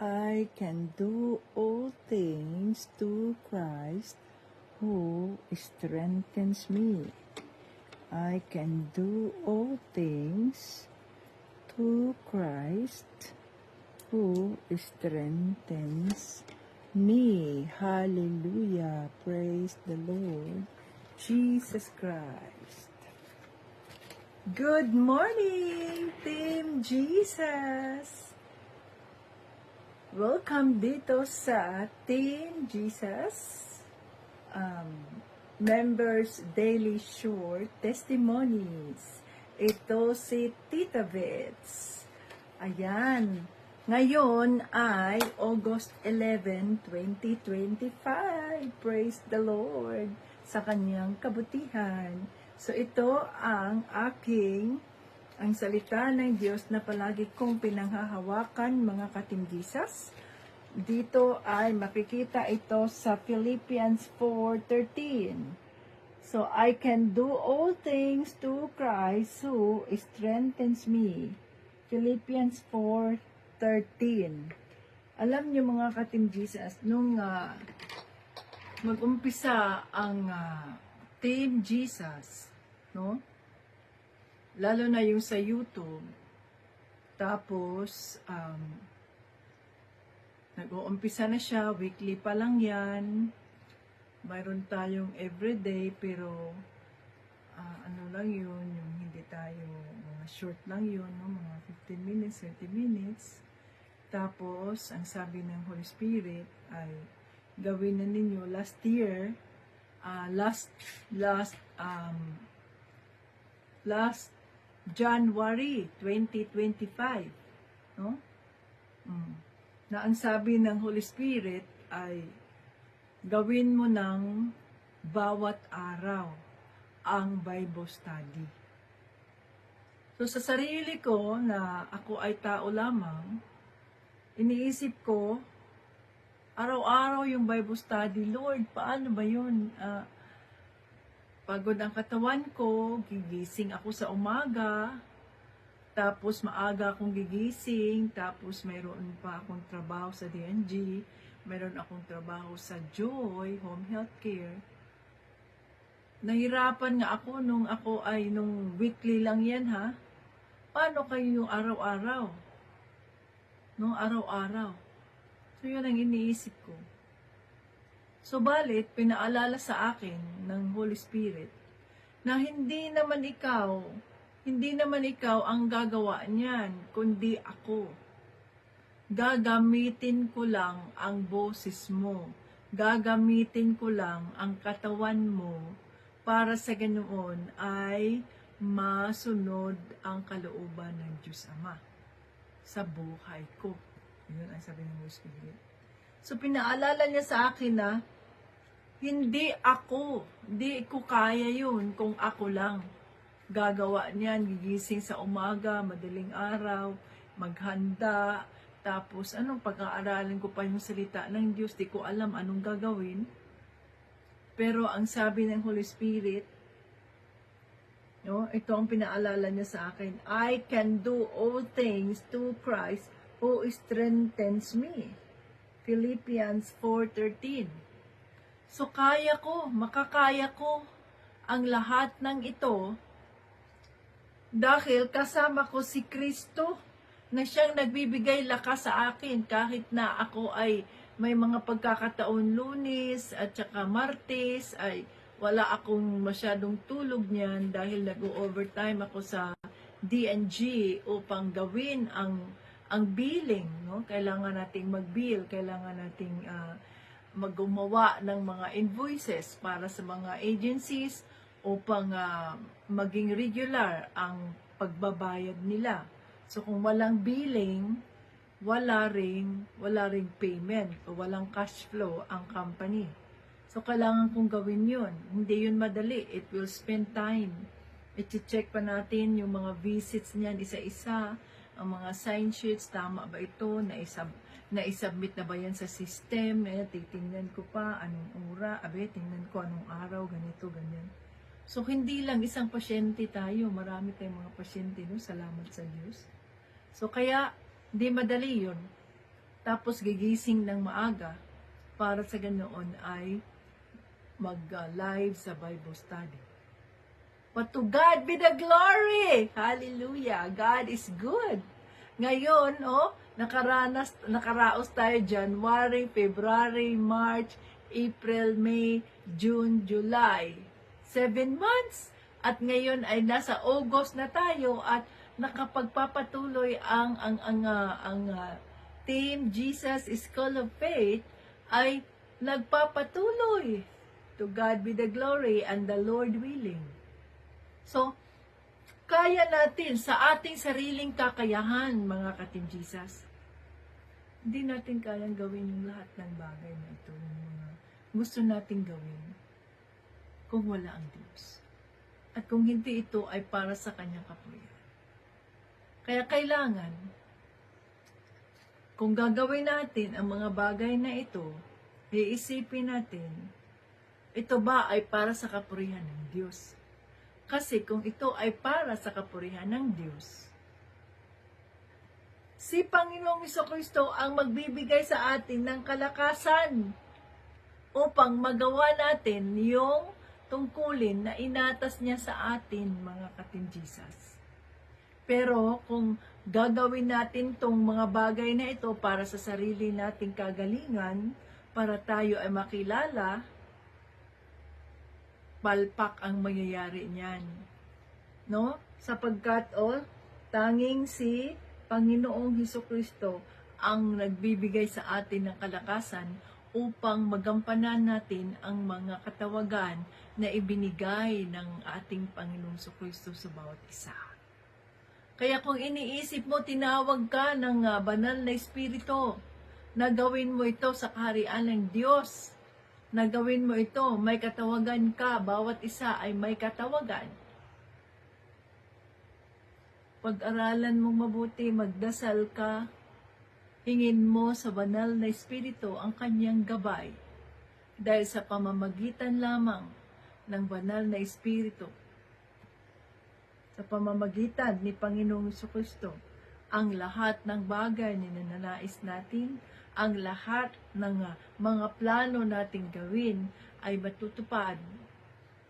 I can do all things through Christ who strengthens me. I can do all things through Christ who strengthens me. Hallelujah. Praise the Lord Jesus Christ. Good morning, Team Jesus! Welcome dito sa Team Jesus Members Daily Short Testimonies. Ito si Tita Vets. Ayan. Ngayon ay August 11, 2025. Praise the Lord sa kanyang kabutihan. So ito ang ang salita ng Diyos na palagi kong pinanghahawakan, mga ka-Team Jesus. Dito ay makikita ito sa Philippians 4:13. So, I can do all things through Christ who strengthens me. Philippians 4:13. Alam niyo, mga ka-Team Jesus, nung mag-umpisa ang Team Jesus, no? Lalo na yung sa YouTube. Tapos, nag-uumpisa na siya, weekly pa lang yan. Mayroon tayong everyday, pero ano lang yun, yung hindi tayo, mga short lang yun, no? Mga 15 minutes, 30 minutes. Tapos, ang sabi ng Holy Spirit ay, gawin na ninyo last year, last January 2025, no? Na ang sabi ng Holy Spirit ay gawin mo ng bawat araw ang Bible study. So sa sarili ko na ako ay tao lamang, iniisip ko araw-araw yung Bible study. Lord, paano ba yun? Pagod ang katawan ko, gigising ako sa umaga, tapos maaga akong gigising, tapos mayroon pa akong trabaho sa DNG, mayroon akong trabaho sa Joy, Home Healthcare. Nahirapan nga ako nung weekly lang yan, ha? Paano kayo yung araw-araw? No, araw-araw. So yun ang iniisip ko. So balit, pinaalala sa akin ng Holy Spirit na hindi naman ikaw ang gagawa niyan, kundi ako. Gagamitin ko lang ang boses mo. Gagamitin ko lang ang katawan mo para sa ganoon ay masunod ang kalooban ng Diyos Ama sa buhay ko. Yun ang sabi ng Holy Spirit. So pinaalala niya sa akin na hindi ko kaya yun kung ako lang. Gagawa niyan, gigising sa umaga, madaling araw, maghanda, tapos pag-aaralan ko pa yung salita ng Diyos, di ko alam anong gagawin. Pero ang sabi ng Holy Spirit, no, ito ang pinaalala niya sa akin, I can do all things through Christ who strengthens me. Philippians 4:13. So makakaya ko ang lahat ng ito dahil kasama ko si Kristo na siyang nagbibigay lakas sa akin kahit na ako ay may mga pagkakataon Lunes at saka Martes ay wala akong masyadong tulog niyan dahil nag-overtime ako sa DNG upang gawin ang billing, no? Kailangan nating mag-bill, kailangan nating maggumawa ng mga invoices para sa mga agencies upang maging regular ang pagbabayad nila. So kung walang billing, wala ring payment o walang cash flow ang company. So kailangan kong gawin yun. Hindi yun madali. It will spend time. I-check pa natin yung mga visits niyan isa-isa, ang mga sign sheets, tama ba ito, na-submit na ba yan sa system, titingnan ko pa anong tingnan ko anong araw, ganito, ganyan. So, hindi lang isang pasyente tayo, marami tayong mga pasyente, no? Salamat sa Diyos. So, kaya, di madali yun. tapos gigising ng maaga para sa ganoon ay mag-live sa Bible study. But to God be the glory! Hallelujah! God is good. Ngayon, nakaraos tayo January, February, March, April, May, June, July. 7 months. At ngayon ay nasa August na tayo at nakapagpapatuloy ang Team Jesus School of Faith ay nagpapatuloy. To God be the glory and the Lord willing. So, kaya natin sa ating sariling kakayahan, mga ka-Team Jesus. Hindi natin kayang gawin yung lahat ng bagay na ito, yung mga gusto nating gawin, kung wala ang Diyos. At kung hindi ito ay para sa kanyang kapurihan. Kaya kailangan, kung gagawin natin ang mga bagay na ito, iisipin natin, ito ba ay para sa kapurihan ng Diyos? Kasi kung ito ay para sa kapurihan ng Diyos, si Panginoong Jesucristo ang magbibigay sa atin ng kalakasan upang magawa natin yung tungkulin na inatas niya sa atin, mga ka-Team Jesus. Pero kung gagawin natin tong mga bagay na ito para sa sarili nating kagalingan, para tayo ay makilala, palpak ang mangyayari niyan. No? Sapagkat, tanging si Panginoong Hesukristo ang nagbibigay sa atin ng kalakasan upang magampanan natin ang mga katawagan na ibinigay ng ating Panginoong Hesukristo sa bawat isa. Kaya kung iniisip mo, tinawag ka ng banal na Espiritu, na gawin mo ito sa kaharian ng Diyos, na gawin mo ito, may katawagan ka, bawat isa ay may katawagan. Pag-aralan mong mabuti, magdasal ka, hingin mo sa banal na Espiritu ang kanyang gabay. Dahil sa pamamagitan lamang ng banal na Espiritu, sa pamamagitan ni Panginoong Jesucristo, ang lahat ng bagay na ninanais natin, ang lahat ng mga plano nating gawin ay matutupad.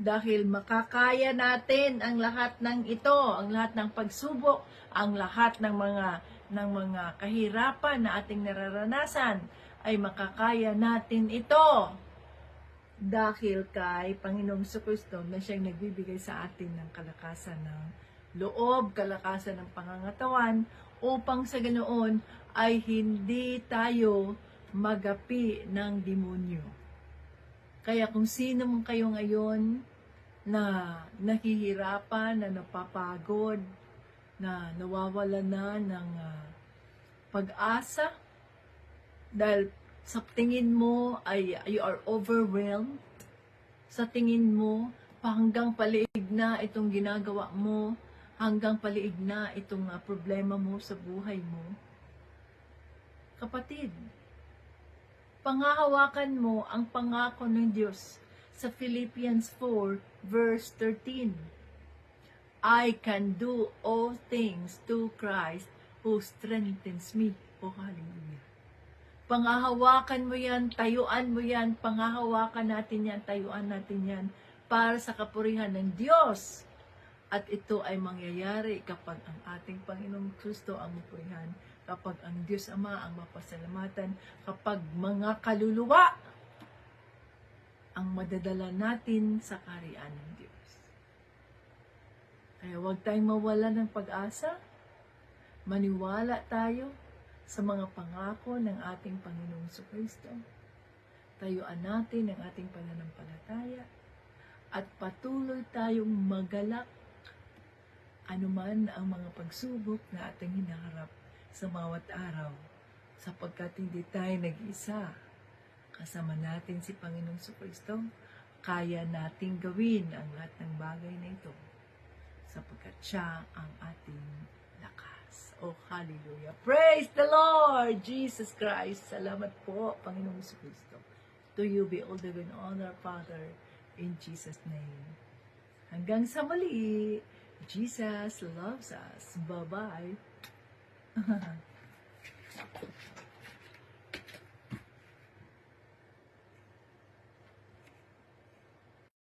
Dahil makakaya natin ang lahat ng ito, ang lahat ng pagsubok, ang lahat ng mga kahirapan na ating nararanasan, ay makakaya natin ito. Dahil kay Panginoong Jesucristo na siyang nagbibigay sa atin ng kalakasan ng loob, kalakasan ng pangangatawan, upang sa ganoon ay hindi tayo magapi ng demonyo. Kaya kung sino man kayo ngayon na nahihirapan, na napapagod, na nawawala na ng pag-asa, dahil sa tingin mo ay you are overwhelmed, sa tingin mo hanggang paliig na itong ginagawa mo, hanggang paliig na itong problema mo sa buhay mo. Kapatid, pangahawakan mo ang pangako ng Diyos sa Philippians 4 verse 13. I can do all things through Christ who strengthens me. Oh, hallelujah. Pangahawakan mo yan, tayuan mo yan, pangahawakan natin yan, tayuan natin yan para sa kapurihan ng Diyos. At ito ay mangyayari kapag ang ating Panginoong Kristo ang mapurihan, kapag ang Diyos Ama ang mapasalamatan, kapag mga kaluluwa ang madadala natin sa kaharian ng Diyos. Kaya huwag tayong mawala ng pag-asa, maniwala tayo sa mga pangako ng ating Panginoong Jesucristo. Tayuan natin ang ating pananampalataya at patuloy tayong magalak anuman ang mga pagsubok na ating hinaharap sa bawat araw, sapagkat hindi tayo nag-isa. Kasama natin si Panginoong Jesucristo, kaya nating gawin ang lahat ng bagay na ito, sapagkat siya ang ating lakas. Oh, hallelujah! Praise the Lord, Jesus Christ! Salamat po, Panginoong Jesucristo. To you be all the glory and honor, Father, in Jesus' name. Hanggang sa muli, Jesus loves us. Bye-bye.